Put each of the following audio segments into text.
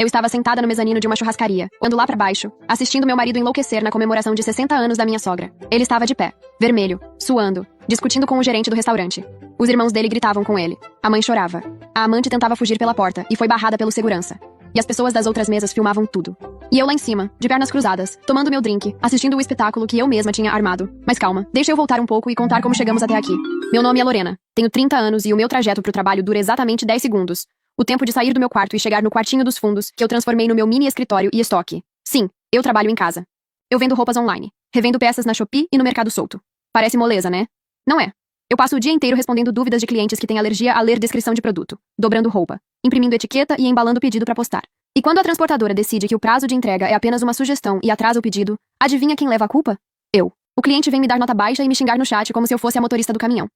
Eu estava sentada no mezanino de uma churrascaria, olhando lá pra baixo, assistindo meu marido enlouquecer na comemoração de 60 anos da minha sogra. Ele estava de pé, vermelho, suando, discutindo com o gerente do restaurante. Os irmãos dele gritavam com ele. A mãe chorava. A amante tentava fugir pela porta e foi barrada pelo segurança. E as pessoas das outras mesas filmavam tudo. E eu lá em cima, de pernas cruzadas, tomando meu drink, assistindo o espetáculo que eu mesma tinha armado. Mas calma, deixa eu voltar um pouco e contar como chegamos até aqui. Meu nome é Lorena. Tenho 30 anos e o meu trajeto pro trabalho dura exatamente 10 segundos. O tempo de sair do meu quarto e chegar no quartinho dos fundos, que eu transformei no meu mini escritório e estoque. Sim, eu trabalho em casa. Eu vendo roupas online. Revendo peças na Shopee e no Mercado Solto. Parece moleza, né? Não é. Eu passo o dia inteiro respondendo dúvidas de clientes que têm alergia a ler descrição de produto, dobrando roupa, imprimindo etiqueta e embalando o pedido para postar. E quando a transportadora decide que o prazo de entrega é apenas uma sugestão e atrasa o pedido, adivinha quem leva a culpa? Eu. O cliente vem me dar nota baixa e me xingar no chat como se eu fosse a motorista do caminhão.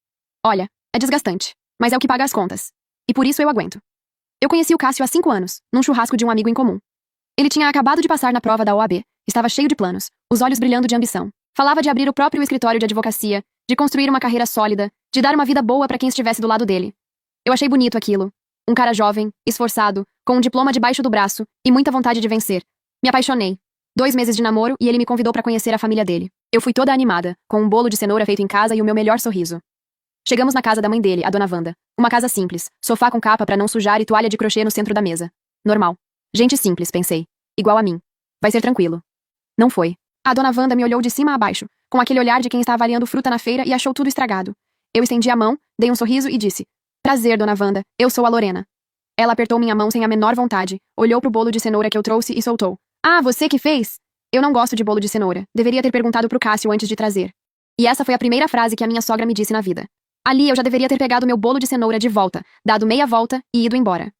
Olha, é desgastante, mas é o que paga as contas. E por isso eu aguento. Eu conheci o Cássio há 5 anos, num churrasco de um amigo em comum. Ele tinha acabado de passar na prova da OAB, estava cheio de planos, os olhos brilhando de ambição. Falava de abrir o próprio escritório de advocacia, de construir uma carreira sólida, de dar uma vida boa para quem estivesse do lado dele. Eu achei bonito aquilo. Um cara jovem, esforçado, com um diploma debaixo do braço e muita vontade de vencer. Me apaixonei. 2 meses de namoro e ele me convidou para conhecer a família dele. Eu fui toda animada, com um bolo de cenoura feito em casa e o meu melhor sorriso. Chegamos na casa da mãe dele, a dona Wanda. Uma casa simples, sofá com capa para não sujar e toalha de crochê no centro da mesa. Normal. Gente simples, pensei. Igual a mim. Vai ser tranquilo. Não foi. A dona Wanda me olhou de cima a baixo, com aquele olhar de quem está avaliando fruta na feira e achou tudo estragado. Eu estendi a mão, dei um sorriso e disse: "Prazer, dona Wanda, eu sou a Lorena." Ela apertou minha mão sem a menor vontade, olhou pro bolo de cenoura que eu trouxe e soltou: "Ah, você que fez?" Eu não gosto de bolo de cenoura. Deveria ter perguntado pro Cássio antes de trazer. E essa foi a primeira frase que a minha sogra me disse na vida. Ali eu já deveria ter pegado meu bolo de cenoura de volta, dado meia volta e ido embora.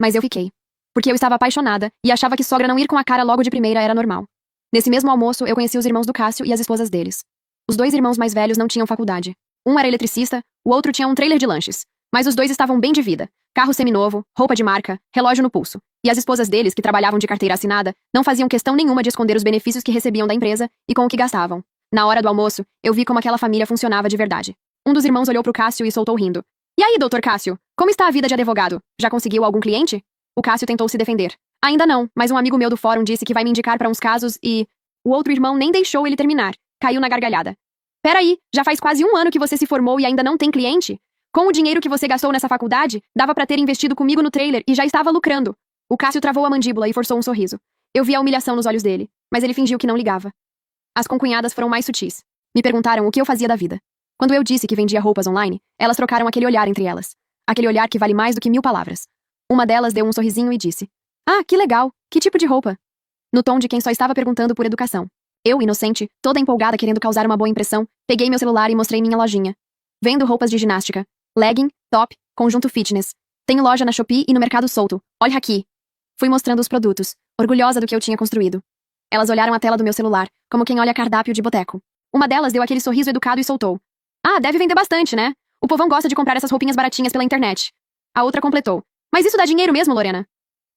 Mas eu fiquei. Porque eu estava apaixonada e achava que sogra não ir com a cara logo de primeira era normal. Nesse mesmo almoço, eu conheci os irmãos do Cássio e as esposas deles. Os 2 irmãos mais velhos não tinham faculdade. Um era eletricista, o outro tinha um trailer de lanches. Mas os 2 estavam bem de vida. Carro seminovo, roupa de marca, relógio no pulso. E as esposas deles, que trabalhavam de carteira assinada, não faziam questão nenhuma de esconder os benefícios que recebiam da empresa e com o que gastavam. Na hora do almoço, eu vi como aquela família funcionava de verdade. Um dos irmãos olhou pro Cássio e soltou rindo. "E aí, doutor Cássio, como está a vida de advogado? Já conseguiu algum cliente?" O Cássio tentou se defender. "Ainda não, mas um amigo meu do fórum disse que vai me indicar para uns casos e..." O outro irmão nem deixou ele terminar. Caiu na gargalhada. "Peraí, já faz quase 1 ano que você se formou e ainda não tem cliente? Com o dinheiro que você gastou nessa faculdade, dava pra ter investido comigo no trailer e já estava lucrando." O Cássio travou a mandíbula e forçou um sorriso. Eu vi a humilhação nos olhos dele, mas ele fingiu que não ligava. As concunhadas foram mais sutis. Me perguntaram o que eu fazia da vida. Quando eu disse que vendia roupas online, elas trocaram aquele olhar entre elas. Aquele olhar que vale mais do que 1000 palavras. Uma delas deu um sorrisinho e disse: "Ah, que legal! Que tipo de roupa?" No tom de quem só estava perguntando por educação. Eu, inocente, toda empolgada querendo causar uma boa impressão, peguei meu celular e mostrei minha lojinha. Vendo roupas de ginástica. Legging, top, conjunto fitness. Tenho loja na Shopee e no Mercado Solto. Olha aqui. Fui mostrando os produtos, orgulhosa do que eu tinha construído. Elas olharam a tela do meu celular, como quem olha cardápio de boteco. Uma delas deu aquele sorriso educado e soltou: "Ah, deve vender bastante, né? O povão gosta de comprar essas roupinhas baratinhas pela internet." A outra completou: "Mas isso dá dinheiro mesmo, Lorena?"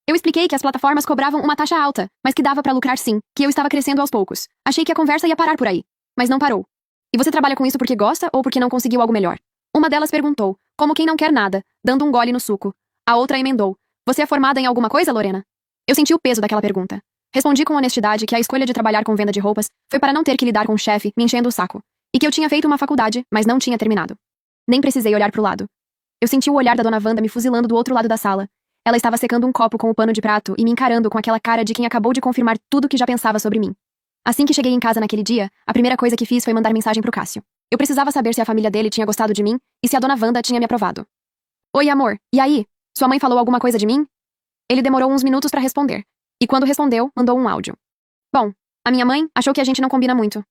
Eu expliquei que as plataformas cobravam uma taxa alta, mas que dava pra lucrar sim, que eu estava crescendo aos poucos. Achei que a conversa ia parar por aí. Mas não parou. "E você trabalha com isso porque gosta ou porque não conseguiu algo melhor?" Uma delas perguntou, como quem não quer nada, dando um gole no suco. A outra emendou: "Você é formada em alguma coisa, Lorena?" Eu senti o peso daquela pergunta. Respondi com honestidade que a escolha de trabalhar com venda de roupas foi para não ter que lidar com um chefe me enchendo o saco. E que eu tinha feito uma faculdade, mas não tinha terminado. Nem precisei olhar pro lado. Eu senti o olhar da dona Wanda me fuzilando do outro lado da sala. Ela estava secando um copo com o pano de prato e me encarando com aquela cara de quem acabou de confirmar tudo que já pensava sobre mim. Assim que cheguei em casa naquele dia, a primeira coisa que fiz foi mandar mensagem pro Cássio. Eu precisava saber se a família dele tinha gostado de mim e se a dona Wanda tinha me aprovado. "Oi, amor, e aí? Sua mãe falou alguma coisa de mim?" Ele demorou uns minutos pra responder. E quando respondeu, mandou um áudio. "Bom, a minha mãe achou que a gente não combina muito.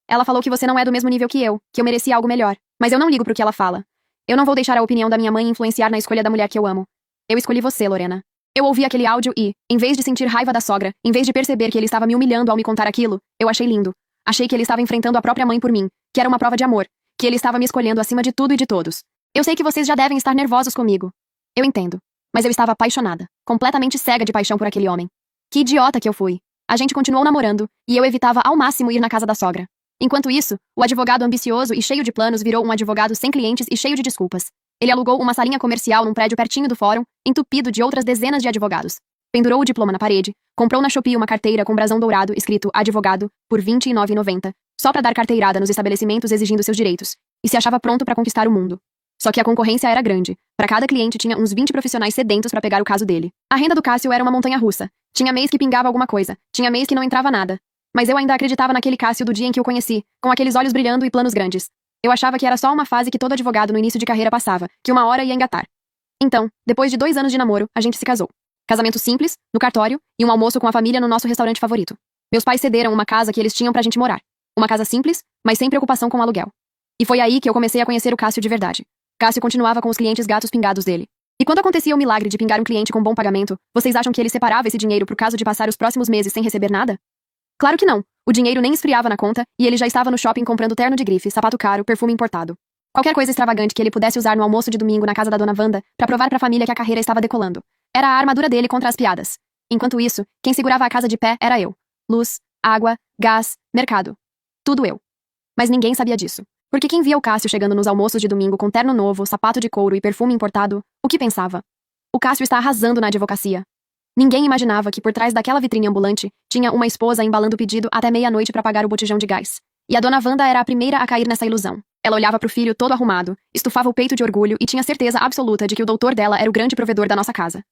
Ela falou que você não é do mesmo nível que eu merecia algo melhor. Mas eu não ligo pro que ela fala. Eu não vou deixar a opinião da minha mãe influenciar na escolha da mulher que eu amo. Eu escolhi você, Lorena." Eu ouvi aquele áudio e, em vez de sentir raiva da sogra, em vez de perceber que ele estava me humilhando ao me contar aquilo, eu achei lindo. Achei que ele estava enfrentando a própria mãe por mim, que era uma prova de amor, que ele estava me escolhendo acima de tudo e de todos. Eu sei que vocês já devem estar nervosos comigo. Eu entendo. Mas eu estava apaixonada, completamente cega de paixão por aquele homem. Que idiota que eu fui. A gente continuou namorando, e eu evitava ao máximo ir na casa da sogra. Enquanto isso, o advogado ambicioso e cheio de planos virou um advogado sem clientes e cheio de desculpas. Ele alugou uma salinha comercial num prédio pertinho do fórum, entupido de outras dezenas de advogados. Pendurou o diploma na parede, comprou na Shopee uma carteira com brasão dourado escrito advogado por R$ 29,90, só pra dar carteirada nos estabelecimentos exigindo seus direitos, e se achava pronto pra conquistar o mundo. Só que a concorrência era grande. Para cada cliente tinha uns 20 profissionais sedentos pra pegar o caso dele. A renda do Cássio era uma montanha-russa. Tinha mês que pingava alguma coisa, tinha mês que não entrava nada. Mas eu ainda acreditava naquele Cássio do dia em que o conheci, com aqueles olhos brilhando e planos grandes. Eu achava que era só uma fase que todo advogado no início de carreira passava, que uma hora ia engatar. Então, depois de 2 anos de namoro, a gente se casou. Casamento simples, no cartório, e um almoço com a família no nosso restaurante favorito. Meus pais cederam uma casa que eles tinham pra gente morar. Uma casa simples, mas sem preocupação com o aluguel. E foi aí que eu comecei a conhecer o Cássio de verdade. Cássio continuava com os clientes gatos pingados dele. E quando acontecia o milagre de pingar um cliente com bom pagamento, vocês acham que ele separava esse dinheiro pro caso de passar os próximos meses sem receber nada? Claro que não. O dinheiro nem esfriava na conta, e ele já estava no shopping comprando terno de grife, sapato caro, perfume importado. Qualquer coisa extravagante que ele pudesse usar no almoço de domingo na casa da dona Wanda, pra provar pra família que a carreira estava decolando. Era a armadura dele contra as piadas. Enquanto isso, quem segurava a casa de pé era eu. Luz, água, gás, mercado. Tudo eu. Mas ninguém sabia disso. Porque quem via o Cássio chegando nos almoços de domingo com terno novo, sapato de couro e perfume importado, o que pensava? O Cássio está arrasando na advocacia. Ninguém imaginava que por trás daquela vitrine ambulante tinha uma esposa embalando o pedido até meia-noite para pagar o botijão de gás. E a dona Wanda era a primeira a cair nessa ilusão. Ela olhava pro filho todo arrumado, estufava o peito de orgulho e tinha certeza absoluta de que o doutor dela era o grande provedor da nossa casa.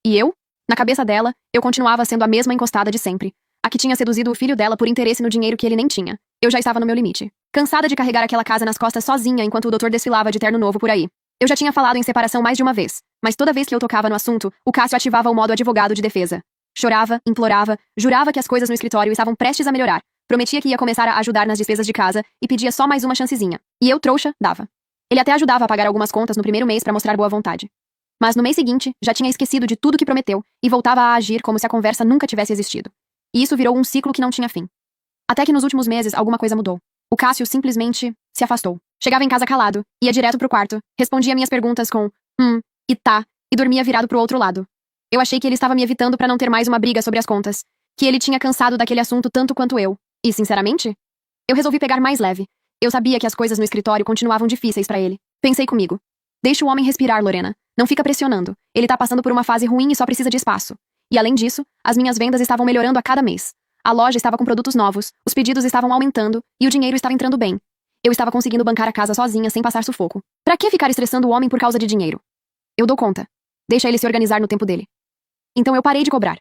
E eu? Na cabeça dela, eu continuava sendo a mesma encostada de sempre. A que tinha seduzido o filho dela por interesse no dinheiro que ele nem tinha. Eu já estava no meu limite. Cansada de carregar aquela casa nas costas sozinha enquanto o doutor desfilava de terno novo por aí. Eu já tinha falado em separação mais de uma vez, mas toda vez que eu tocava no assunto, o Cássio ativava o modo advogado de defesa. Chorava, implorava, jurava que as coisas no escritório estavam prestes a melhorar, prometia que ia começar a ajudar nas despesas de casa e pedia só mais uma chancezinha. E eu, trouxa, dava. Ele até ajudava a pagar algumas contas no primeiro mês pra mostrar boa vontade. Mas no mês seguinte, já tinha esquecido de tudo que prometeu e voltava a agir como se a conversa nunca tivesse existido. E isso virou um ciclo que não tinha fim. Até que nos últimos meses alguma coisa mudou. O Cássio simplesmente se afastou. Chegava em casa calado, ia direto pro quarto, respondia minhas perguntas com e tá, e dormia virado pro outro lado. Eu achei que ele estava me evitando pra não ter mais uma briga sobre as contas, que ele tinha cansado daquele assunto tanto quanto eu. E, sinceramente, eu resolvi pegar mais leve. Eu sabia que as coisas no escritório continuavam difíceis pra ele. Pensei comigo. Deixa o homem respirar, Lorena. Não fica pressionando. Ele tá passando por uma fase ruim e só precisa de espaço. E além disso, as minhas vendas estavam melhorando a cada mês. A loja estava com produtos novos, os pedidos estavam aumentando e o dinheiro estava entrando bem. Eu estava conseguindo bancar a casa sozinha sem passar sufoco. Pra que ficar estressando o homem por causa de dinheiro? Eu dou conta. Deixa ele se organizar no tempo dele. Então eu parei de cobrar.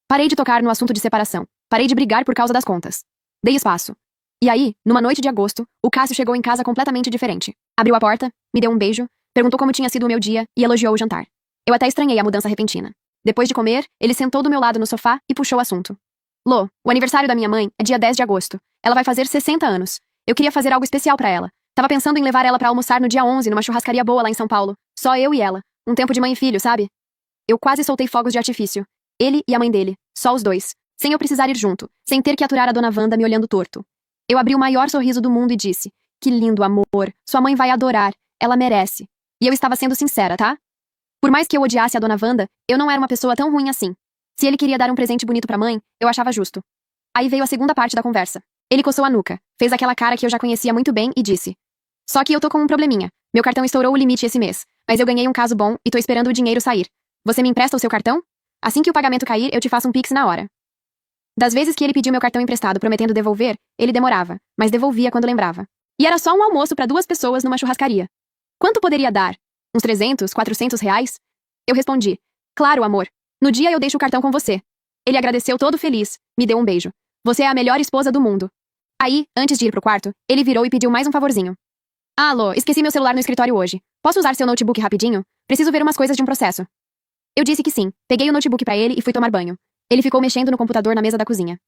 Parei de tocar no assunto de separação. Parei de brigar por causa das contas. Dei espaço. E aí, numa noite de agosto, o Cássio chegou em casa completamente diferente. Abriu a porta, me deu um beijo, perguntou como tinha sido o meu dia e elogiou o jantar. Eu até estranhei a mudança repentina. Depois de comer, ele sentou do meu lado no sofá e puxou o assunto. Lô, o aniversário da minha mãe é dia 10 de agosto. Ela vai fazer 60 anos. Eu queria fazer algo especial pra ela. Tava pensando em levar ela pra almoçar no dia 11 numa churrascaria boa lá em São Paulo. Só eu e ela. Um tempo de mãe e filho, sabe? Eu quase soltei fogos de artifício. Ele e a mãe dele. Só os dois. Sem eu precisar ir junto. Sem ter que aturar a dona Wanda me olhando torto. Eu abri o maior sorriso do mundo e disse: que lindo, amor. Sua mãe vai adorar. Ela merece. E eu estava sendo sincera, tá? Por mais que eu odiasse a dona Wanda, eu não era uma pessoa tão ruim assim. Se ele queria dar um presente bonito pra mãe, eu achava justo. Aí veio a segunda parte da conversa. Ele coçou a nuca, fez aquela cara que eu já conhecia muito bem e disse: só que eu tô com um probleminha. Meu cartão estourou o limite esse mês, mas eu ganhei um caso bom e tô esperando o dinheiro sair. Você me empresta o seu cartão? Assim que o pagamento cair, eu te faço um pix na hora. Das vezes que ele pediu meu cartão emprestado prometendo devolver, ele demorava, mas devolvia quando lembrava. E era só um almoço pra 2 pessoas numa churrascaria. Quanto poderia dar? Uns 300, 400 reais? Eu respondi: claro, amor. No dia eu deixo o cartão com você. Ele agradeceu todo feliz, me deu um beijo. Você é a melhor esposa do mundo. Aí, antes de ir pro quarto, ele virou e pediu mais um favorzinho. Alô, esqueci meu celular no escritório hoje. Posso usar seu notebook rapidinho? Preciso ver umas coisas de um processo. Eu disse que sim, peguei o notebook pra ele e fui tomar banho. Ele ficou mexendo no computador na mesa da cozinha.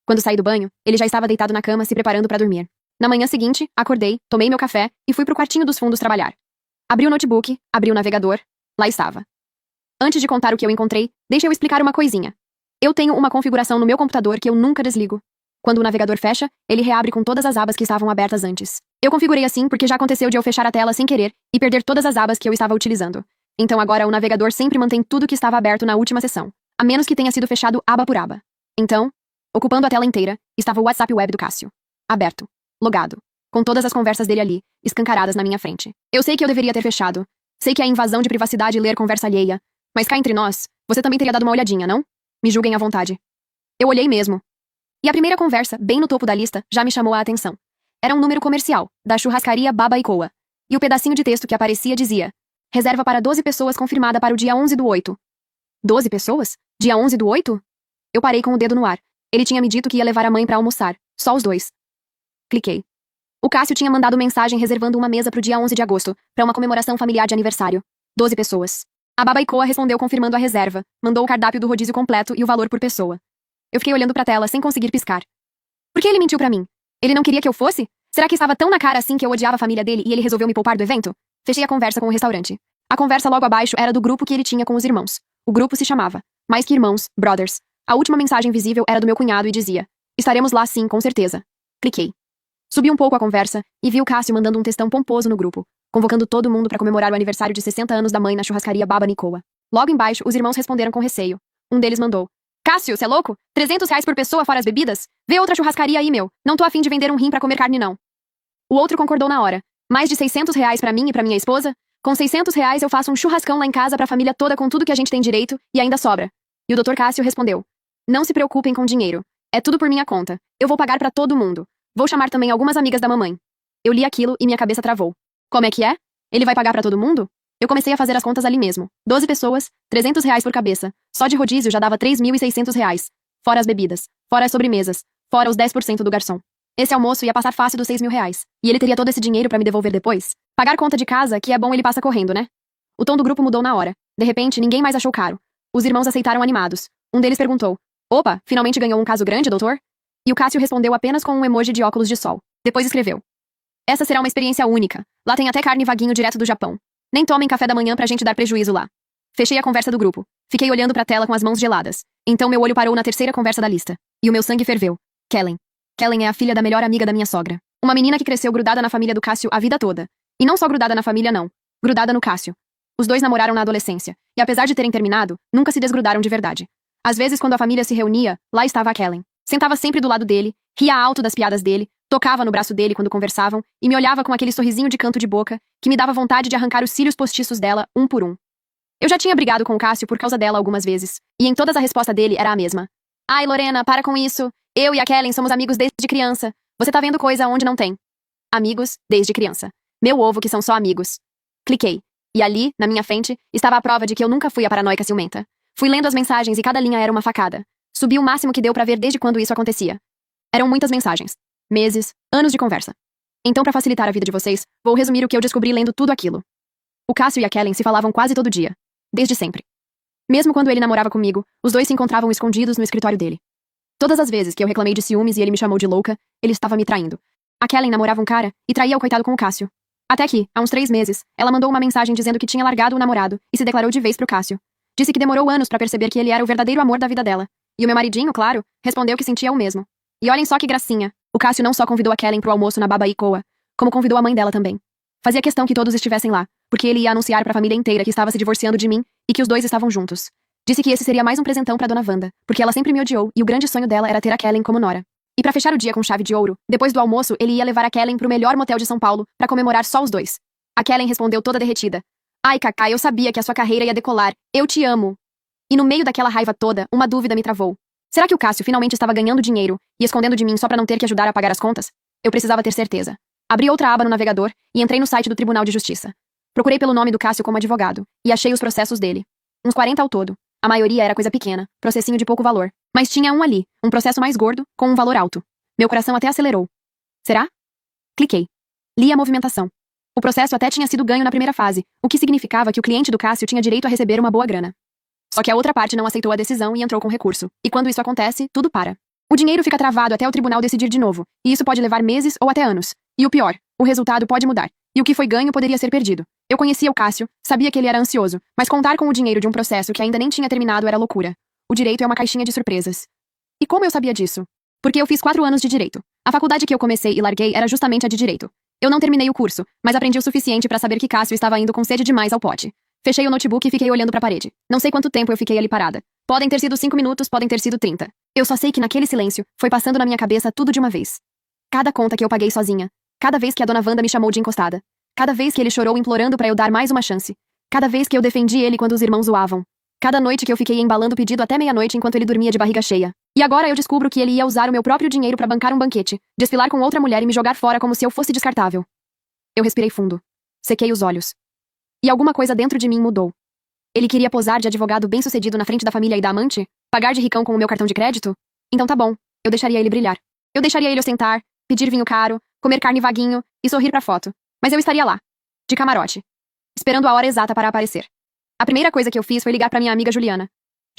Quando saí do banho, ele já estava deitado na cama se preparando pra dormir. Na manhã seguinte, acordei, tomei meu café e fui pro quartinho dos fundos trabalhar. Abri o notebook, abri o navegador, lá estava. Antes de contar o que eu encontrei, deixa eu explicar uma coisinha. Eu tenho uma configuração no meu computador que eu nunca desligo. Quando o navegador fecha, ele reabre com todas as abas que estavam abertas antes. Eu configurei assim porque já aconteceu de eu fechar a tela sem querer e perder todas as abas que eu estava utilizando. Então agora o navegador sempre mantém tudo que estava aberto na última sessão, a menos que tenha sido fechado aba por aba. Então, ocupando a tela inteira, estava o WhatsApp web do Cássio. Aberto. Logado. Com todas as conversas dele ali, escancaradas na minha frente. Eu sei que eu deveria ter fechado. Sei que é invasão de privacidade ler conversa alheia. Mas cá entre nós, você também teria dado uma olhadinha, não? Me julguem à vontade. Eu olhei mesmo. E a primeira conversa, bem no topo da lista, já me chamou a atenção. Era um número comercial, da churrascaria Baba e Coa. E o pedacinho de texto que aparecia dizia: reserva para 12 pessoas confirmada para o dia 11/8. 12 pessoas? Dia 11/8? Eu parei com o dedo no ar. Ele tinha me dito que ia levar a mãe para almoçar. Só os dois. Cliquei. O Cássio tinha mandado mensagem reservando uma mesa pro dia 11 de agosto, para uma comemoração familiar de aniversário. 12 pessoas. A Baba e Coa respondeu confirmando a reserva, mandou o cardápio do rodízio completo e o valor por pessoa. Eu fiquei olhando pra tela sem conseguir piscar. Por que ele mentiu pra mim? Ele não queria que eu fosse? Será que estava tão na cara assim que eu odiava a família dele e ele resolveu me poupar do evento? Fechei a conversa com o restaurante. A conversa logo abaixo era do grupo que ele tinha com os irmãos. O grupo se chamava Mais que Irmãos, Brothers. A última mensagem visível era do meu cunhado e dizia: estaremos lá sim, com certeza. Cliquei. Subi um pouco a conversa e vi o Cássio mandando um textão pomposo no grupo, convocando todo mundo para comemorar o aniversário de 60 anos da mãe na churrascaria Baba Nicoa. Logo embaixo, os irmãos responderam com receio. Um deles mandou: Cássio, cê é louco? R$ 300 por pessoa fora as bebidas? Vê outra churrascaria aí, meu. Não tô afim de vender um rim pra comer carne, não. O outro concordou na hora. Mais de R$ 600 pra mim e pra minha esposa? Com R$ 600 eu faço um churrascão lá em casa pra família toda com tudo que a gente tem direito e ainda sobra. E o Dr. Cássio respondeu: não se preocupem com dinheiro. É tudo por minha conta. Eu vou pagar pra todo mundo. Vou chamar também algumas amigas da mamãe. Eu li aquilo e minha cabeça travou. Como é que é? Ele vai pagar pra todo mundo? Eu comecei a fazer as contas ali mesmo. 12 pessoas, R$ 300 por cabeça. Só de rodízio já dava R$ 3.600. Fora as bebidas, fora as sobremesas, fora os 10% do garçom. Esse almoço ia passar fácil dos R$ 6.000. E ele teria todo esse dinheiro pra me devolver depois? Pagar conta de casa, que é bom ele passa correndo, né? O tom do grupo mudou na hora. De repente, ninguém mais achou caro. Os irmãos aceitaram animados. Um deles perguntou: opa, finalmente ganhou um caso grande, doutor? E o Cássio respondeu apenas com um emoji de óculos de sol. Depois escreveu: essa será uma experiência única. Lá tem até carne vaguinho direto do Japão. Nem tomem café da manhã pra gente dar prejuízo lá. Fechei a conversa do grupo. Fiquei olhando pra tela com as mãos geladas. Então meu olho parou na terceira conversa da lista. E o meu sangue ferveu. Kellen. Kellen é a filha da melhor amiga da minha sogra. Uma menina que cresceu grudada na família do Cássio a vida toda. E não só grudada na família, não. Grudada no Cássio. Os dois namoraram na adolescência. E apesar de terem terminado, nunca se desgrudaram de verdade. Às vezes, quando a família se reunia, lá estava a Kellen. Sentava sempre do lado dele, ria alto das piadas dele, tocava no braço dele quando conversavam e me olhava com aquele sorrisinho de canto de boca que me dava vontade de arrancar os cílios postiços dela, um por um. Eu já tinha brigado com o Cássio por causa dela algumas vezes, e em todas a resposta dele era a mesma. Ai, Lorena, para com isso. Eu e a Kellen somos amigos desde criança. Você tá vendo coisa onde não tem. Amigos desde criança. Meu ovo que são só amigos. Cliquei. E ali, na minha frente, estava a prova de que eu nunca fui a paranoica ciumenta. Fui lendo as mensagens e cada linha era uma facada. Subi o máximo que deu pra ver desde quando isso acontecia. Eram muitas mensagens. Meses, anos de conversa. Então, pra facilitar a vida de vocês, vou resumir o que eu descobri lendo tudo aquilo. O Cássio e a Kellen se falavam quase todo dia. Desde sempre. Mesmo quando ele namorava comigo, os dois se encontravam escondidos no escritório dele. Todas as vezes que eu reclamei de ciúmes e ele me chamou de louca, ele estava me traindo. A Kellen namorava um cara e traía o coitado com o Cássio. Até que, há uns 3 meses, ela mandou uma mensagem dizendo que tinha largado o namorado e se declarou de vez pro Cássio. Disse que demorou anos pra perceber que ele era o verdadeiro amor da vida dela. E o meu maridinho, claro, respondeu que sentia o mesmo. E olhem só que gracinha. O Cássio não só convidou a Kellen pro almoço na Baba e Coa, como convidou a mãe dela também. Fazia questão que todos estivessem lá, porque ele ia anunciar pra família inteira que estava se divorciando de mim e que os dois estavam juntos. Disse que esse seria mais um presentão pra Dona Wanda, porque ela sempre me odiou e o grande sonho dela era ter a Kellen como nora. E pra fechar o dia com chave de ouro, depois do almoço ele ia levar a Kellen pro melhor motel de São Paulo pra comemorar só os dois. A Kellen respondeu toda derretida. Ai, Cacá, eu sabia que a sua carreira ia decolar. Eu te amo. E no meio daquela raiva toda, uma dúvida me travou. Será que o Cássio finalmente estava ganhando dinheiro e escondendo de mim só pra não ter que ajudar a pagar as contas? Eu precisava ter certeza. Abri outra aba no navegador e entrei no site do Tribunal de Justiça. Procurei pelo nome do Cássio como advogado e achei os processos dele. Uns 40 ao todo. A maioria era coisa pequena, processinho de pouco valor. Mas tinha um ali, um processo mais gordo, com um valor alto. Meu coração até acelerou. Será? Cliquei. Li a movimentação. O processo até tinha sido ganho na primeira fase, o que significava que o cliente do Cássio tinha direito a receber uma boa grana. Só que a outra parte não aceitou a decisão e entrou com recurso. E quando isso acontece, tudo para. O dinheiro fica travado até o tribunal decidir de novo, e isso pode levar meses ou até anos. E o pior, o resultado pode mudar. E o que foi ganho poderia ser perdido. Eu conhecia o Cássio, sabia que ele era ansioso, mas contar com o dinheiro de um processo que ainda nem tinha terminado era loucura. O direito é uma caixinha de surpresas. E como eu sabia disso? Porque eu fiz 4 anos de direito. A faculdade que eu comecei e larguei era justamente a de direito. Eu não terminei o curso, mas aprendi o suficiente pra saber que Cássio estava indo com sede demais ao pote. Fechei o notebook e fiquei olhando pra parede. Não sei quanto tempo eu fiquei ali parada. Podem ter sido 5 minutos, podem ter sido 30. Eu só sei que naquele silêncio, foi passando na minha cabeça tudo de uma vez. Cada conta que eu paguei sozinha. Cada vez que a Dona Wanda me chamou de encostada. Cada vez que ele chorou implorando pra eu dar mais uma chance. Cada vez que eu defendi ele quando os irmãos zoavam. Cada noite que eu fiquei embalando o pedido até meia-noite enquanto ele dormia de barriga cheia. E agora eu descubro que ele ia usar o meu próprio dinheiro pra bancar um banquete, desfilar com outra mulher e me jogar fora como se eu fosse descartável. Eu respirei fundo. Sequei os olhos. E alguma coisa dentro de mim mudou. Ele queria posar de advogado bem-sucedido na frente da família e da amante? Pagar de ricão com o meu cartão de crédito? Então tá bom, eu deixaria ele brilhar. Eu deixaria ele ostentar, pedir vinho caro, comer carne vaguinho e sorrir pra foto. Mas eu estaria lá, de camarote, esperando a hora exata para aparecer. A primeira coisa que eu fiz foi ligar pra minha amiga Juliana.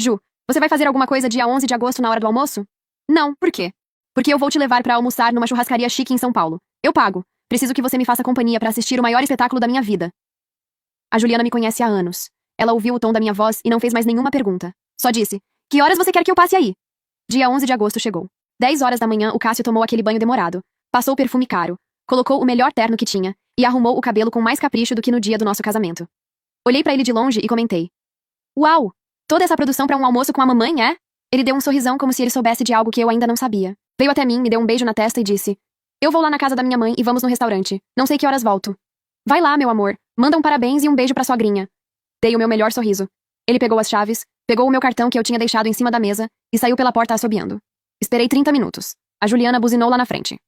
Ju, você vai fazer alguma coisa dia 11 de agosto na hora do almoço? Não, por quê? Porque eu vou te levar pra almoçar numa churrascaria chique em São Paulo. Eu pago. Preciso que você me faça companhia pra assistir o maior espetáculo da minha vida. A Juliana me conhece há anos. Ela ouviu o tom da minha voz e não fez mais nenhuma pergunta. Só disse: que horas você quer que eu passe aí? Dia 11 de agosto chegou. 10 horas da manhã o Cássio tomou aquele banho demorado, passou perfume caro, colocou o melhor terno que tinha e arrumou o cabelo com mais capricho do que no dia do nosso casamento. Olhei pra ele de longe e comentei: uau! Toda essa produção pra um almoço com a mamãe, é? Ele deu um sorrisão como se ele soubesse de algo que eu ainda não sabia. Veio até mim, me deu um beijo na testa e disse: eu vou lá na casa da minha mãe e vamos no restaurante. Não sei que horas volto. Vai lá, meu amor. Manda um parabéns e um beijo pra sogrinha. Dei o meu melhor sorriso. Ele pegou as chaves, pegou o meu cartão que eu tinha deixado em cima da mesa e saiu pela porta assobiando. Esperei 30 minutos. A Juliana buzinou lá na frente.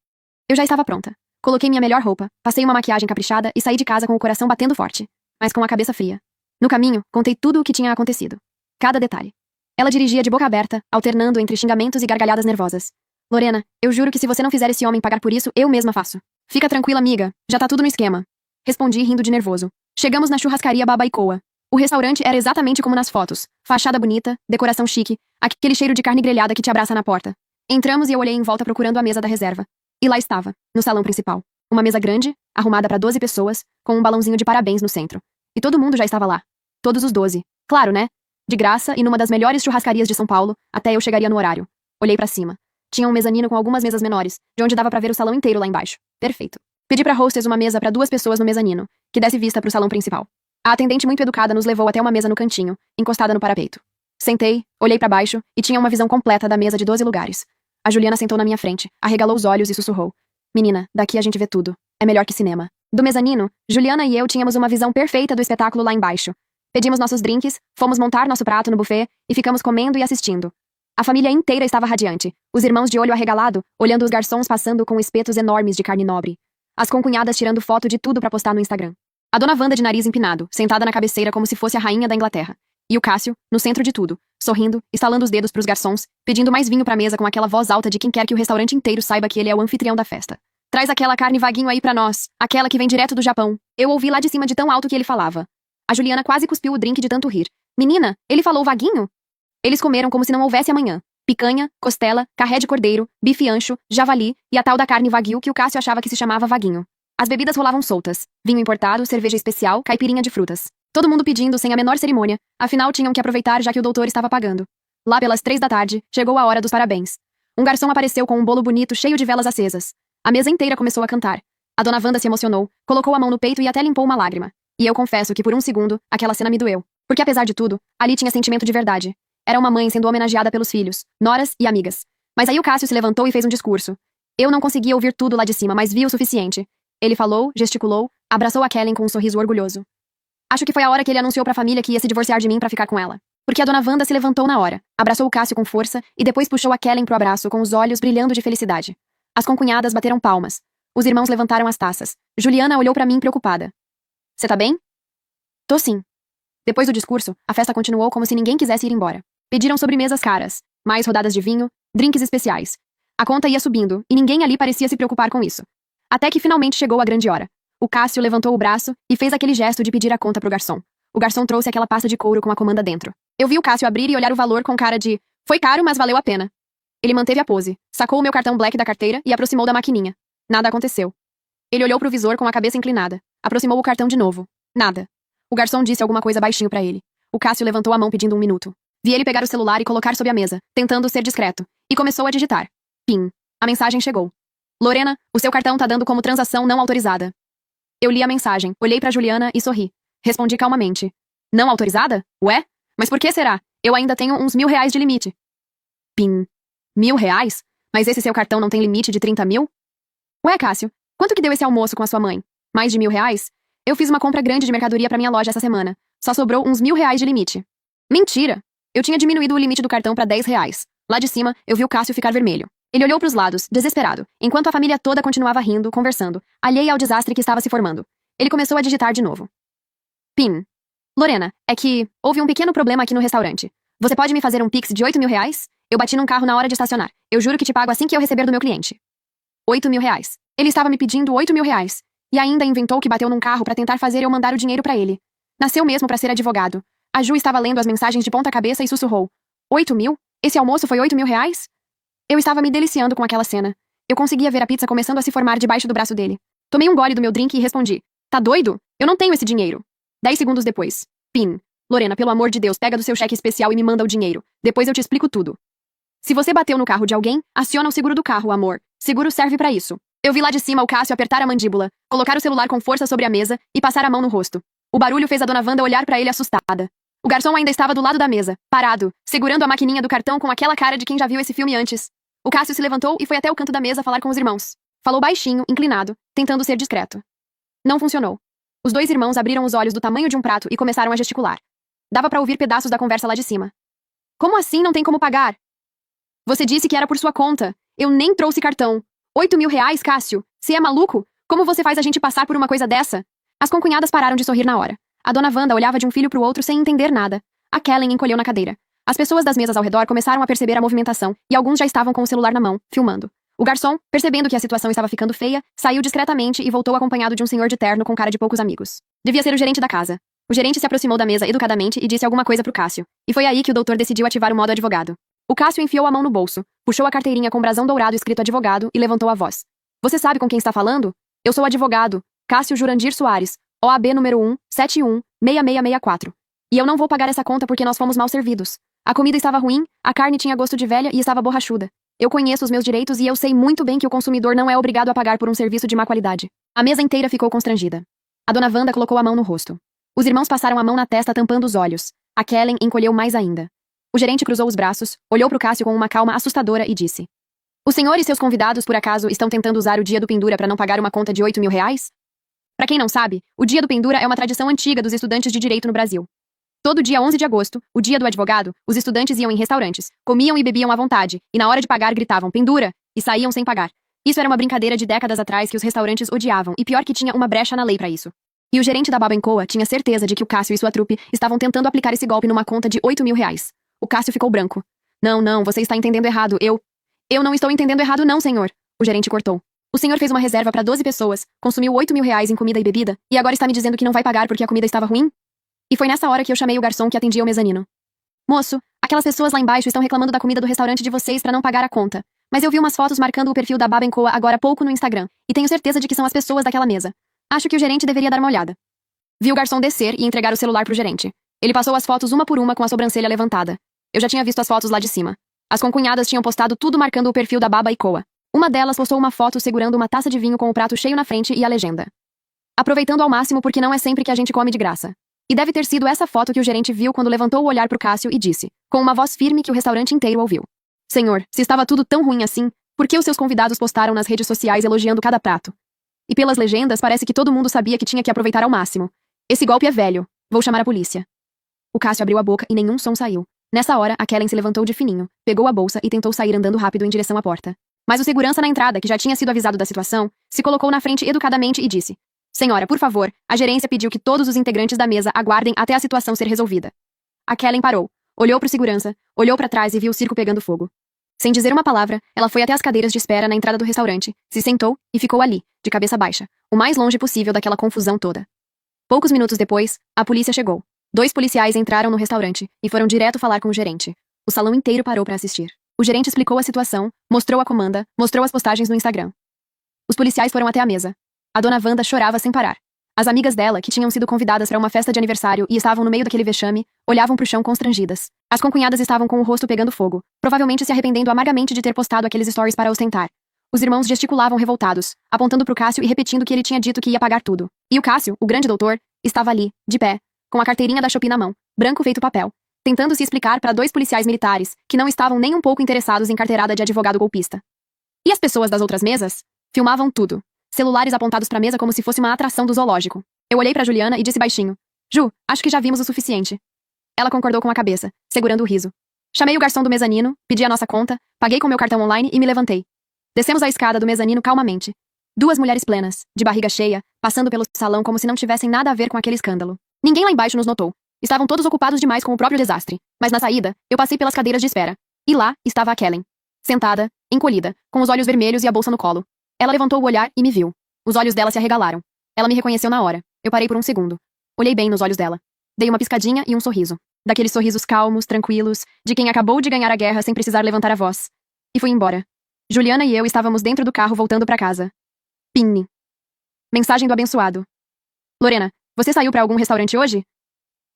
Eu já estava pronta. Coloquei minha melhor roupa, passei uma maquiagem caprichada e saí de casa com o coração batendo forte, mas com a cabeça fria. No caminho, contei tudo o que tinha acontecido. Cada detalhe. Ela dirigia de boca aberta, alternando entre xingamentos e gargalhadas nervosas. Lorena, eu juro que se você não fizer esse homem pagar por isso, eu mesma faço. Fica tranquila, amiga. Já tá tudo no esquema. Respondi rindo de nervoso. Chegamos na churrascaria Babaicoa. O restaurante era exatamente como nas fotos. Fachada bonita, decoração chique, aquele cheiro de carne grelhada que te abraça na porta. Entramos e eu olhei em volta procurando a mesa da reserva. E lá estava, no salão principal. Uma mesa grande, arrumada para 12 pessoas, com um balãozinho de parabéns no centro. E todo mundo já estava lá. Todos os 12. Claro, né? De graça e numa das melhores churrascarias de São Paulo, até eu chegaria no horário. Olhei pra cima. Tinha um mezanino com algumas mesas menores, de onde dava pra ver o salão inteiro lá embaixo. Perfeito. Pedi pra hostess uma mesa pra 2 pessoas no mezanino, que desse vista pro salão principal. A atendente muito educada nos levou até uma mesa no cantinho, encostada no parapeito. Sentei, olhei pra baixo e tinha uma visão completa da mesa de 12 lugares. A Juliana sentou na minha frente, arregalou os olhos e sussurrou: menina, daqui a gente vê tudo. É melhor que cinema. Do mezanino, Juliana e eu tínhamos uma visão perfeita do espetáculo lá embaixo. Pedimos nossos drinks, fomos montar nosso prato no buffet e ficamos comendo e assistindo. A família inteira estava radiante, os irmãos de olho arregalado, olhando os garçons passando com espetos enormes de carne nobre. As concunhadas tirando foto de tudo pra postar no Instagram. A dona Wanda de nariz empinado, sentada na cabeceira como se fosse a rainha da Inglaterra. E o Cássio, no centro de tudo, sorrindo, estalando os dedos pros garçons, pedindo mais vinho pra mesa com aquela voz alta de quem quer que o restaurante inteiro saiba que ele é o anfitrião da festa. Traz aquela carne vaguinho aí pra nós, aquela que vem direto do Japão. Eu ouvi lá de cima de tão alto que ele falava. A Juliana quase cuspiu o drink de tanto rir. Menina, ele falou vaguinho? Eles comeram como se não houvesse amanhã. Picanha, costela, carré de cordeiro, bife ancho, javali e a tal da carne wagyu que o Cássio achava que se chamava vaguinho. As bebidas rolavam soltas. Vinho importado, cerveja especial, caipirinha de frutas. Todo mundo pedindo sem a menor cerimônia, afinal tinham que aproveitar já que o doutor estava pagando. Lá pelas 3 da tarde, chegou a hora dos parabéns. Um garçom apareceu com um bolo bonito cheio de velas acesas. A mesa inteira começou a cantar. A dona Wanda se emocionou, colocou a mão no peito e até limpou uma lágrima. E eu confesso que por um segundo, aquela cena me doeu. Porque apesar de tudo, ali tinha sentimento de verdade. Era uma mãe sendo homenageada pelos filhos, noras e amigas. Mas aí o Cássio se levantou e fez um discurso. Eu não conseguia ouvir tudo lá de cima, mas vi o suficiente. Ele falou, gesticulou, abraçou a Kellen com um sorriso orgulhoso. Acho que foi a hora que ele anunciou pra família que ia se divorciar de mim pra ficar com ela. Porque a dona Wanda se levantou na hora, abraçou o Cássio com força e depois puxou a Kellen pro abraço com os olhos brilhando de felicidade. As concunhadas bateram palmas. Os irmãos levantaram as taças. Juliana olhou pra mim preocupada. Cê tá bem? Tô sim. Depois do discurso, a festa continuou como se ninguém quisesse ir embora. Pediram sobremesas caras, mais rodadas de vinho, drinks especiais. A conta ia subindo, e ninguém ali parecia se preocupar com isso. Até que finalmente chegou a grande hora. O Cássio levantou o braço e fez aquele gesto de pedir a conta pro garçom. O garçom trouxe aquela pasta de couro com a comanda dentro. Eu vi o Cássio abrir e olhar o valor com cara de: foi caro, mas valeu a pena. Ele manteve a pose, sacou o meu cartão Black da carteira e aproximou da maquininha. Nada aconteceu. Ele olhou pro visor com a cabeça inclinada. Aproximou o cartão de novo. Nada. O garçom disse alguma coisa baixinho pra ele. O Cássio levantou a mão pedindo 1 minuto. Vi ele pegar o celular e colocar sob a mesa, tentando ser discreto, e começou a digitar. PIN. A mensagem chegou. Lorena, o seu cartão tá dando como transação não autorizada. Eu li a mensagem, olhei pra Juliana e sorri. Respondi calmamente. Não autorizada? Ué? Mas por que será? Eu ainda tenho uns R$ 1.000 de limite. PIN. R$ 1.000? Mas esse seu cartão não tem limite de 30 mil? Ué, Cássio, quanto que deu esse almoço com a sua mãe? Mais de R$ 1.000? Eu fiz uma compra grande de mercadoria pra minha loja essa semana. Só sobrou uns R$ 1.000 de limite. Mentira! Eu tinha diminuído o limite do cartão para R$ 10. Lá de cima, eu vi o Cássio ficar vermelho. Ele olhou para os lados, desesperado, enquanto a família toda continuava rindo, conversando, alheia ao desastre que estava se formando. Ele começou a digitar de novo. PIN. Lorena, é que houve um pequeno problema aqui no restaurante. Você pode me fazer um Pix de R$ 8.000? Eu bati num carro na hora de estacionar. Eu juro que te pago assim que eu receber do meu cliente. R$ 8.000. Ele estava me pedindo R$ 8.000. E ainda inventou que bateu num carro para tentar fazer eu mandar o dinheiro para ele. Nasceu mesmo para ser advogado. A Ju estava lendo as mensagens de ponta cabeça e sussurrou. 8.000? Esse almoço foi R$ 8.000? Eu estava me deliciando com aquela cena. Eu conseguia ver a pizza começando a se formar debaixo do braço dele. Tomei um gole do meu drink e respondi. Tá doido? Eu não tenho esse dinheiro. 10 segundos depois. PIN. Lorena, pelo amor de Deus, pega do seu cheque especial e me manda o dinheiro. Depois eu te explico tudo. Se você bateu no carro de alguém, aciona o seguro do carro, amor. Seguro serve pra isso. Eu vi lá de cima o Cássio apertar a mandíbula, colocar o celular com força sobre a mesa e passar a mão no rosto. O barulho fez a dona Wanda olhar pra ele assustada. O garçom ainda estava do lado da mesa, parado, segurando a maquininha do cartão com aquela cara de quem já viu esse filme antes. O Cássio se levantou e foi até o canto da mesa falar com os irmãos. Falou baixinho, inclinado, tentando ser discreto. Não funcionou. Os dois irmãos abriram os olhos do tamanho de um prato e começaram a gesticular. Dava pra ouvir pedaços da conversa lá de cima. Como assim não tem como pagar? Você disse que era por sua conta. Eu nem trouxe cartão. R$ 8.000, Cássio? Você é maluco? Como você faz a gente passar por uma coisa dessa? As concunhadas pararam de sorrir na hora. A dona Wanda olhava de um filho pro outro sem entender nada. A Kellen encolheu na cadeira. As pessoas das mesas ao redor começaram a perceber a movimentação, e alguns já estavam com o celular na mão, filmando. O garçom, percebendo que a situação estava ficando feia, saiu discretamente e voltou acompanhado de um senhor de terno com cara de poucos amigos. Devia ser o gerente da casa. O gerente se aproximou da mesa educadamente e disse alguma coisa pro Cássio. E foi aí que o doutor decidiu ativar o modo advogado. O Cássio enfiou a mão no bolso, puxou a carteirinha com brasão dourado escrito advogado e levantou a voz. Você sabe com quem está falando? Eu sou o advogado, Cássio Jurandir Soares, OAB número 1716664. E eu não vou pagar essa conta porque nós fomos mal servidos. A comida estava ruim, a carne tinha gosto de velha e estava borrachuda. Eu conheço os meus direitos e eu sei muito bem que o consumidor não é obrigado a pagar por um serviço de má qualidade. A mesa inteira ficou constrangida. A dona Wanda colocou a mão no rosto. Os irmãos passaram a mão na testa tampando os olhos. A Kellen encolheu mais ainda. O gerente cruzou os braços, olhou pro Cássio com uma calma assustadora e disse. O senhor e seus convidados, por acaso, estão tentando usar o dia do pendura para não pagar uma conta de R$ 8.000? Para quem não sabe, o dia do pendura é uma tradição antiga dos estudantes de direito no Brasil. Todo dia 11 de agosto, o dia do advogado, os estudantes iam em restaurantes, comiam e bebiam à vontade, e na hora de pagar gritavam pendura, e saíam sem pagar. Isso era uma brincadeira de décadas atrás que os restaurantes odiavam, e pior que tinha uma brecha na lei para isso. E o gerente da Baba Coa tinha certeza de que o Cássio e sua trupe estavam tentando aplicar esse golpe numa conta de R$ 8.000. O Cássio ficou branco. Não, você está entendendo errado, Eu não estou entendendo errado não, senhor. O gerente cortou. O senhor fez uma reserva para 12 pessoas, consumiu R$ 8.000 em comida e bebida, e agora está me dizendo que não vai pagar porque a comida estava ruim? E foi nessa hora que eu chamei o garçom que atendia o mezanino. Moço, aquelas pessoas lá embaixo estão reclamando da comida do restaurante de vocês para não pagar a conta. Mas eu vi umas fotos marcando o perfil da Baba Coa agora há pouco no Instagram, e tenho certeza de que são as pessoas daquela mesa. Acho que o gerente deveria dar uma olhada. Vi o garçom descer e entregar o celular pro gerente. Ele passou as fotos uma por uma com a sobrancelha levantada. Eu já tinha visto as fotos lá de cima. As concunhadas tinham postado tudo marcando o perfil da Baba Coa. Uma delas postou uma foto segurando uma taça de vinho com o prato cheio na frente e a legenda. Aproveitando ao máximo porque não é sempre que a gente come de graça. E deve ter sido essa foto que o gerente viu quando levantou o olhar pro Cássio e disse, com uma voz firme que o restaurante inteiro ouviu. Senhor, se estava tudo tão ruim assim, por que os seus convidados postaram nas redes sociais elogiando cada prato? E pelas legendas parece que todo mundo sabia que tinha que aproveitar ao máximo. Esse golpe é velho. Vou chamar a polícia. O Cássio abriu a boca e nenhum som saiu. Nessa hora, a Kellen se levantou de fininho, pegou a bolsa e tentou sair andando rápido em direção à porta. Mas o segurança na entrada, que já tinha sido avisado da situação, se colocou na frente educadamente e disse: Senhora, por favor, a gerência pediu que todos os integrantes da mesa aguardem até a situação ser resolvida. A Kellen parou, olhou pro segurança, olhou pra trás e viu o circo pegando fogo. Sem dizer uma palavra, ela foi até as cadeiras de espera na entrada do restaurante, se sentou e ficou ali, de cabeça baixa, o mais longe possível daquela confusão toda. Poucos minutos depois, a polícia chegou. 2 policiais entraram no restaurante e foram direto falar com o gerente. O salão inteiro parou para assistir. O gerente explicou a situação, mostrou a comanda, mostrou as postagens no Instagram. Os policiais foram até a mesa. A dona Wanda chorava sem parar. As amigas dela, que tinham sido convidadas para uma festa de aniversário e estavam no meio daquele vexame, olhavam pro chão constrangidas. As concunhadas estavam com o rosto pegando fogo, provavelmente se arrependendo amargamente de ter postado aqueles stories para ostentar. Os irmãos gesticulavam revoltados, apontando pro Cássio e repetindo que ele tinha dito que ia pagar tudo. E o Cássio, o grande doutor, estava ali, de pé, com a carteirinha da Shopee na mão, branco feito papel, tentando se explicar para 2 policiais militares, que não estavam nem um pouco interessados em carteirada de advogado golpista. E as pessoas das outras mesas? Filmavam tudo. Celulares apontados pra mesa como se fosse uma atração do zoológico. Eu olhei pra Juliana e disse baixinho: Ju, acho que já vimos o suficiente. Ela concordou com a cabeça, segurando o riso. Chamei o garçom do mezanino, pedi a nossa conta, paguei com meu cartão online e me levantei. Descemos a escada do mezanino calmamente. Duas mulheres plenas, de barriga cheia, passando pelo salão como se não tivessem nada a ver com aquele escândalo. Ninguém lá embaixo nos notou. Estavam todos ocupados demais com o próprio desastre. Mas na saída, eu passei pelas cadeiras de espera. E lá estava a Kellen. Sentada, encolhida, com os olhos vermelhos e a bolsa no colo. Ela levantou o olhar e me viu. Os olhos dela se arregalaram. Ela me reconheceu na hora. Eu parei por um segundo. Olhei bem nos olhos dela. Dei uma piscadinha e um sorriso. Daqueles sorrisos calmos, tranquilos, de quem acabou de ganhar a guerra sem precisar levantar a voz. E fui embora. Juliana e eu estávamos dentro do carro voltando para casa. Pinne. Mensagem do abençoado. Lorena, você saiu para algum restaurante hoje?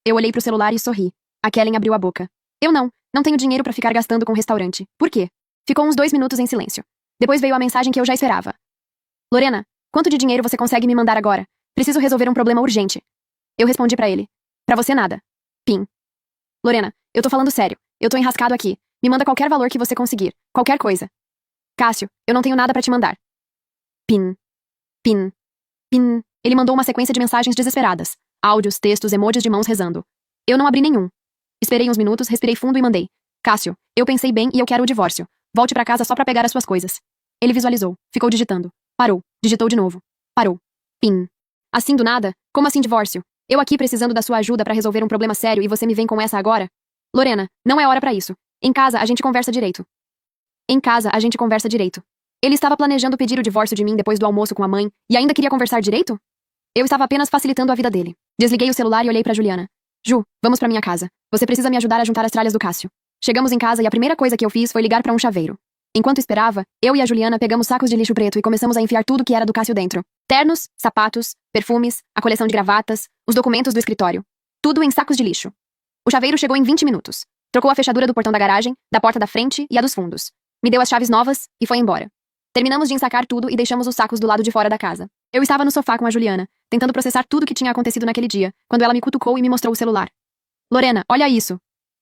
Eu olhei pro celular e sorri. A Kellen abriu a boca. Eu não tenho dinheiro para ficar gastando com restaurante. Por quê? Ficou uns 2 minutos em silêncio. Depois veio a mensagem que eu já esperava. Lorena, quanto de dinheiro você consegue me mandar agora? Preciso resolver um problema urgente. Eu respondi pra ele. Pra você nada. Pim. Lorena, eu tô falando sério. Eu tô enrascado aqui. Me manda qualquer valor que você conseguir. Qualquer coisa. Cássio, eu não tenho nada pra te mandar. Pin. Pin. Pin. Ele mandou uma sequência de mensagens desesperadas. Áudios, textos, emojis de mãos rezando. Eu não abri nenhum. Esperei uns minutos, respirei fundo e mandei. Cássio, eu pensei bem e eu quero o divórcio. Volte pra casa só pra pegar as suas coisas. Ele visualizou. Ficou digitando. Parou. Digitou de novo. Parou. Pin. Assim do nada? Como assim divórcio? Eu aqui precisando da sua ajuda pra resolver um problema sério e você me vem com essa agora? Lorena, não é hora pra isso. Em casa a gente conversa direito. Em casa a gente conversa direito. Ele estava planejando pedir o divórcio de mim depois do almoço com a mãe e ainda queria conversar direito? Eu estava apenas facilitando a vida dele. Desliguei o celular e olhei pra Juliana. Ju, vamos pra minha casa. Você precisa me ajudar a juntar as tralhas do Cássio. Chegamos em casa e a primeira coisa que eu fiz foi ligar pra um chaveiro. Enquanto esperava, eu e a Juliana pegamos sacos de lixo preto e começamos a enfiar tudo que era do Cássio dentro. Ternos, sapatos, perfumes, a coleção de gravatas, os documentos do escritório. Tudo em sacos de lixo. O chaveiro chegou em 20 minutos. Trocou a fechadura do portão da garagem, da porta da frente e a dos fundos. Me deu as chaves novas e foi embora. Terminamos de ensacar tudo e deixamos os sacos do lado de fora da casa. Eu estava no sofá com a Juliana, tentando processar tudo o que tinha acontecido naquele dia, quando ela me cutucou e me mostrou o celular. Lorena, olha isso.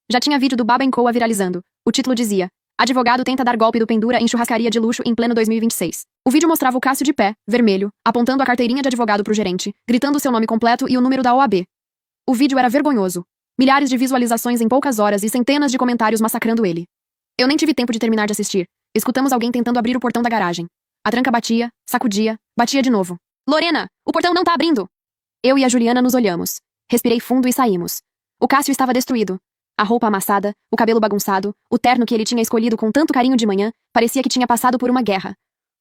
Já tinha vídeo do Baba &Co viralizando. O título dizia: Advogado tenta dar golpe do pendura em churrascaria de luxo em pleno 2026. O vídeo mostrava o Cássio de pé, vermelho, apontando a carteirinha de advogado pro gerente, gritando seu nome completo e o número da OAB. O vídeo era vergonhoso. Milhares de visualizações em poucas horas e centenas de comentários massacrando ele. Eu nem tive tempo de terminar de assistir. Escutamos alguém tentando abrir o portão da garagem. A tranca batia, sacudia, batia de novo. Lorena, o portão não tá abrindo! Eu e a Juliana nos olhamos. Respirei fundo e saímos. O Cássio estava destruído. A roupa amassada, o cabelo bagunçado, o terno que ele tinha escolhido com tanto carinho de manhã, parecia que tinha passado por uma guerra.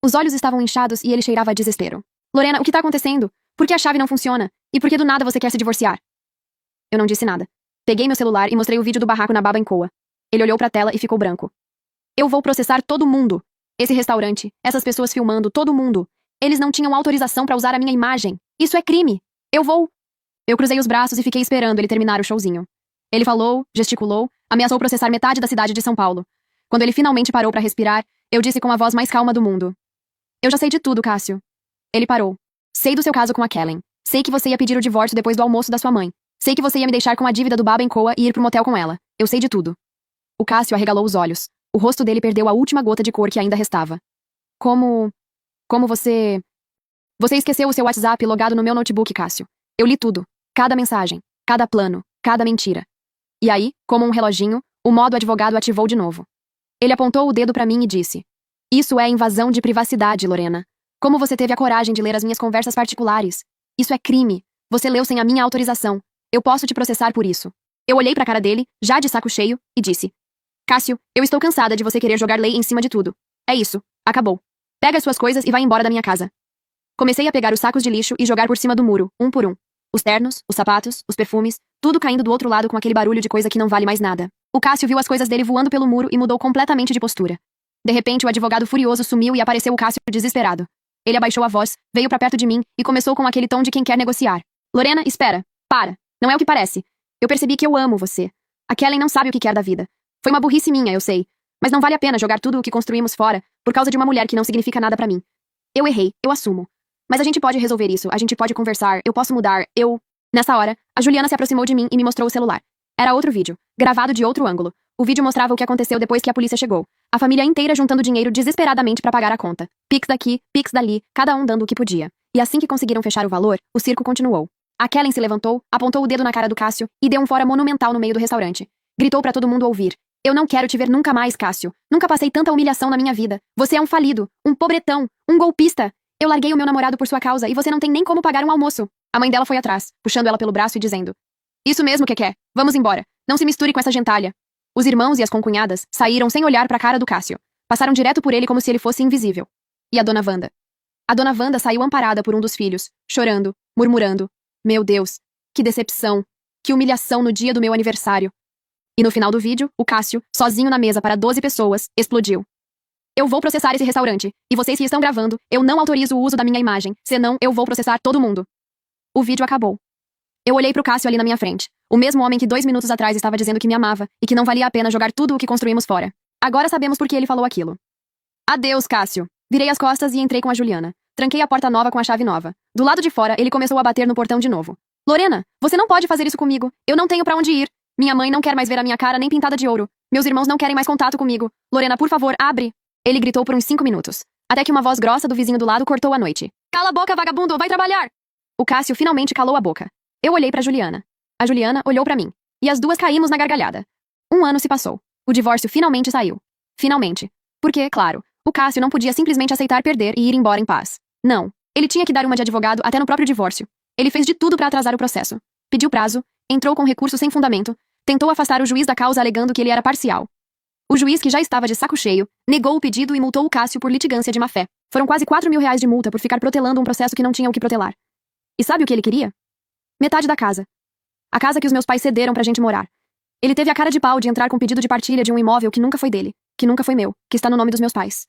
Os olhos estavam inchados e ele cheirava a desespero. Lorena, o que tá acontecendo? Por que a chave não funciona? E por que do nada você quer se divorciar? Eu não disse nada. Peguei meu celular e mostrei o vídeo do barraco na Baba &Co. Ele olhou pra tela e ficou branco. Eu vou processar todo mundo. Esse restaurante, essas pessoas filmando, todo mundo. Eles não tinham autorização pra usar a minha imagem. Isso é crime. Eu vou. Eu cruzei os braços e fiquei esperando ele terminar o showzinho. Ele falou, gesticulou, ameaçou processar metade da cidade de São Paulo. Quando ele finalmente parou pra respirar, eu disse com a voz mais calma do mundo. Eu já sei de tudo, Cássio. Ele parou. Sei do seu caso com a Kellen. Sei que você ia pedir o divórcio depois do almoço da sua mãe. Sei que você ia me deixar com a dívida do Baba &Co e ir pro motel com ela. Eu sei de tudo. O Cássio arregalou os olhos. O rosto dele perdeu a última gota de cor que ainda restava. Como você... Você esqueceu o seu WhatsApp logado no meu notebook, Cássio. Eu li tudo. Cada mensagem. Cada plano. Cada mentira. E aí, como um reloginho, o modo advogado ativou de novo. Ele apontou o dedo pra mim e disse: Isso é invasão de privacidade, Lorena. Como você teve a coragem de ler as minhas conversas particulares? Isso é crime. Você leu sem a minha autorização. Eu posso te processar por isso. Eu olhei pra cara dele, já de saco cheio, e disse: Cássio, eu estou cansada de você querer jogar lei em cima de tudo. É isso. Acabou. Pega as suas coisas e vai embora da minha casa. Comecei a pegar os sacos de lixo e jogar por cima do muro, um por um. Os ternos, os sapatos, os perfumes, tudo caindo do outro lado com aquele barulho de coisa que não vale mais nada. O Cássio viu as coisas dele voando pelo muro e mudou completamente de postura. De repente, o advogado furioso sumiu e apareceu o Cássio desesperado. Ele abaixou a voz, veio pra perto de mim e começou com aquele tom de quem quer negociar. Lorena, espera. Para. Não é o que parece. Eu percebi que eu amo você. A Kellen não sabe o que quer da vida. Foi uma burrice minha, eu sei. Mas não vale a pena jogar tudo o que construímos fora por causa de uma mulher que não significa nada pra mim. Eu errei, eu assumo. Mas a gente pode resolver isso, a gente pode conversar, eu posso mudar, eu... Nessa hora, a Juliana se aproximou de mim e me mostrou o celular. Era outro vídeo, gravado de outro ângulo. O vídeo mostrava o que aconteceu depois que a polícia chegou. A família inteira juntando dinheiro desesperadamente pra pagar a conta. Pix daqui, pix dali, cada um dando o que podia. E assim que conseguiram fechar o valor, o circo continuou. A Kellen se levantou, apontou o dedo na cara do Cássio e deu um fora monumental no meio do restaurante. Gritou pra todo mundo ouvir. Eu não quero te ver nunca mais, Cássio. Nunca passei tanta humilhação na minha vida. Você é um falido, um pobretão, um golpista. Eu larguei o meu namorado por sua causa e você não tem nem como pagar um almoço. A mãe dela foi atrás, puxando ela pelo braço e dizendo: Isso mesmo que quer. Vamos embora. Não se misture com essa gentalha. Os irmãos e as concunhadas saíram sem olhar pra cara do Cássio. Passaram direto por ele como se ele fosse invisível. E a dona Wanda? A dona Wanda saiu amparada por um dos filhos, chorando, murmurando. Meu Deus, que decepção, que humilhação no dia do meu aniversário. E no final do vídeo, o Cássio, sozinho na mesa para 12 pessoas, explodiu. Eu vou processar esse restaurante, e vocês que estão gravando, eu não autorizo o uso da minha imagem, senão eu vou processar todo mundo. O vídeo acabou. Eu olhei pro Cássio ali na minha frente, o mesmo homem que 2 minutos atrás estava dizendo que me amava e que não valia a pena jogar tudo o que construímos fora. Agora sabemos por que ele falou aquilo. Adeus, Cássio. Virei as costas e entrei com a Juliana. Tranquei a porta nova com a chave nova. Do lado de fora, ele começou a bater no portão de novo. Lorena, você não pode fazer isso comigo. Eu não tenho pra onde ir. Minha mãe não quer mais ver a minha cara nem pintada de ouro. Meus irmãos não querem mais contato comigo. Lorena, por favor, abre. Ele gritou por uns 5 minutos. Até que uma voz grossa do vizinho do lado cortou a noite. Cala a boca, vagabundo, vai trabalhar! O Cássio finalmente calou a boca. Eu olhei pra Juliana. A Juliana olhou pra mim. E as duas caímos na gargalhada. 1 ano se passou. O divórcio finalmente saiu. Finalmente. Porque, claro, o Cássio não podia simplesmente aceitar perder e ir embora em paz. Não. Ele tinha que dar uma de advogado até no próprio divórcio. Ele fez de tudo pra atrasar o processo. Pediu prazo, entrou com recurso sem fundamento, tentou afastar o juiz da causa alegando que ele era parcial. O juiz, que já estava de saco cheio, negou o pedido e multou o Cássio por litigância de má-fé. Foram quase 4 mil reais de multa por ficar protelando um processo que não tinha o que protelar. E sabe o que ele queria? Metade da casa. A casa que os meus pais cederam pra gente morar. Ele teve a cara de pau de entrar com pedido de partilha de um imóvel que nunca foi dele, que nunca foi meu, que está no nome dos meus pais.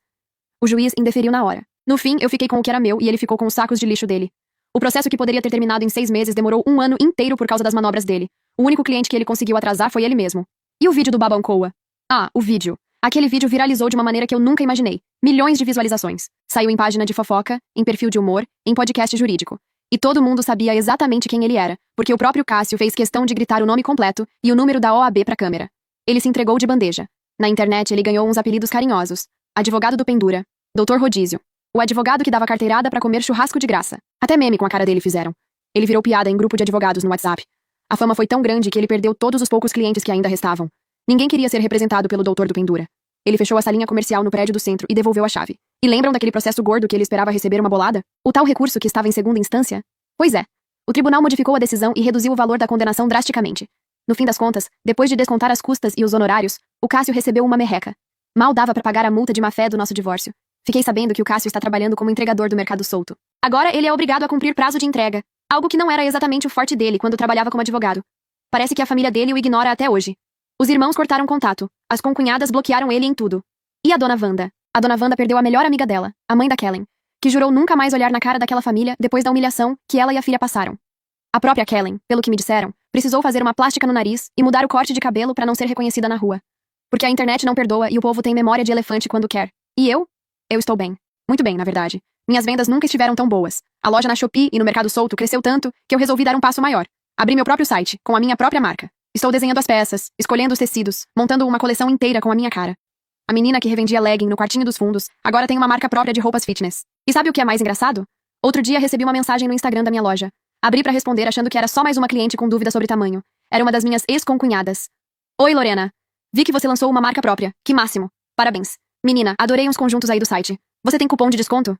O juiz indeferiu na hora. No fim, eu fiquei com o que era meu e ele ficou com os sacos de lixo dele. O processo, que poderia ter terminado em 6 meses, demorou 1 ano inteiro por causa das manobras dele. O único cliente que ele conseguiu atrasar foi ele mesmo. E o vídeo do Babancoa? Ah, o vídeo. Aquele vídeo viralizou de uma maneira que eu nunca imaginei. Milhões de visualizações. Saiu em página de fofoca, em perfil de humor, em podcast jurídico. E todo mundo sabia exatamente quem ele era, porque o próprio Cássio fez questão de gritar o nome completo e o número da OAB pra câmera. Ele se entregou de bandeja. Na internet ele ganhou uns apelidos carinhosos. Advogado do Pendura. Doutor Rodízio. O advogado que dava carteirada pra comer churrasco de graça. Até meme com a cara dele fizeram. Ele virou piada em grupo de advogados no WhatsApp. A fama foi tão grande que ele perdeu todos os poucos clientes que ainda restavam. Ninguém queria ser representado pelo doutor do Pendura. Ele fechou a salinha comercial no prédio do centro e devolveu a chave. E lembram daquele processo gordo que ele esperava receber uma bolada? O tal recurso que estava em segunda instância? Pois é. O tribunal modificou a decisão e reduziu o valor da condenação drasticamente. No fim das contas, depois de descontar as custas e os honorários, o Cássio recebeu uma merreca. Mal dava pra pagar a multa de má-fé do nosso divórcio. Fiquei sabendo que o Cássio está trabalhando como entregador do mercado solto. Agora ele é obrigado a cumprir prazo de entrega, algo que não era exatamente o forte dele quando trabalhava como advogado. Parece que a família dele o ignora até hoje. Os irmãos cortaram contato, as concunhadas bloquearam ele em tudo. E a dona Wanda? A dona Wanda perdeu a melhor amiga dela, a mãe da Kellen, que jurou nunca mais olhar na cara daquela família depois da humilhação que ela e a filha passaram. A própria Kellen, pelo que me disseram, precisou fazer uma plástica no nariz e mudar o corte de cabelo pra não ser reconhecida na rua. Porque a internet não perdoa e o povo tem memória de elefante quando quer. E eu? Eu estou bem. Muito bem, na verdade. Minhas vendas nunca estiveram tão boas. A loja na Shopee e no Mercado Solto cresceu tanto que eu resolvi dar um passo maior. Abri meu próprio site, com a minha própria marca. Estou desenhando as peças, escolhendo os tecidos, montando uma coleção inteira com a minha cara. A menina que revendia legging no quartinho dos fundos agora tem uma marca própria de roupas fitness. E sabe o que é mais engraçado? Outro dia recebi uma mensagem no Instagram da minha loja. Abri pra responder achando que era só mais uma cliente com dúvida sobre tamanho. Era uma das minhas ex-concunhadas. Oi, Lorena. Vi que você lançou uma marca própria. Que máximo. Parabéns. Menina, adorei uns conjuntos aí do site. Você tem cupom de desconto?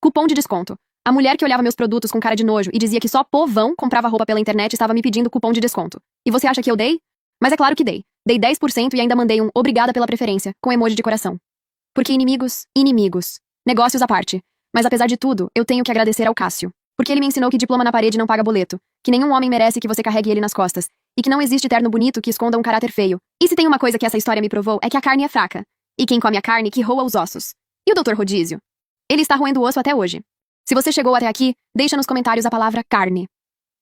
Cupom de desconto. A mulher que olhava meus produtos com cara de nojo e dizia que só povão comprava roupa pela internet estava me pedindo cupom de desconto. E você acha que eu dei? Mas é claro que dei. Dei 10% e ainda mandei um obrigada pela preferência, com emoji de coração. Porque inimigos, inimigos. Negócios à parte. Mas apesar de tudo, eu tenho que agradecer ao Cássio. Porque ele me ensinou que diploma na parede não paga boleto, que nenhum homem merece que você carregue ele nas costas, e que não existe terno bonito que esconda um caráter feio. E se tem uma coisa que essa história me provou é que a carne é fraca. E quem come a carne que roa os ossos. E o Dr. Rodízio? Ele está roendo o osso até hoje. Se você chegou até aqui, deixa nos comentários a palavra carne.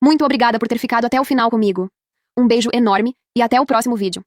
Muito obrigada por ter ficado até o final comigo. Um beijo enorme e até o próximo vídeo.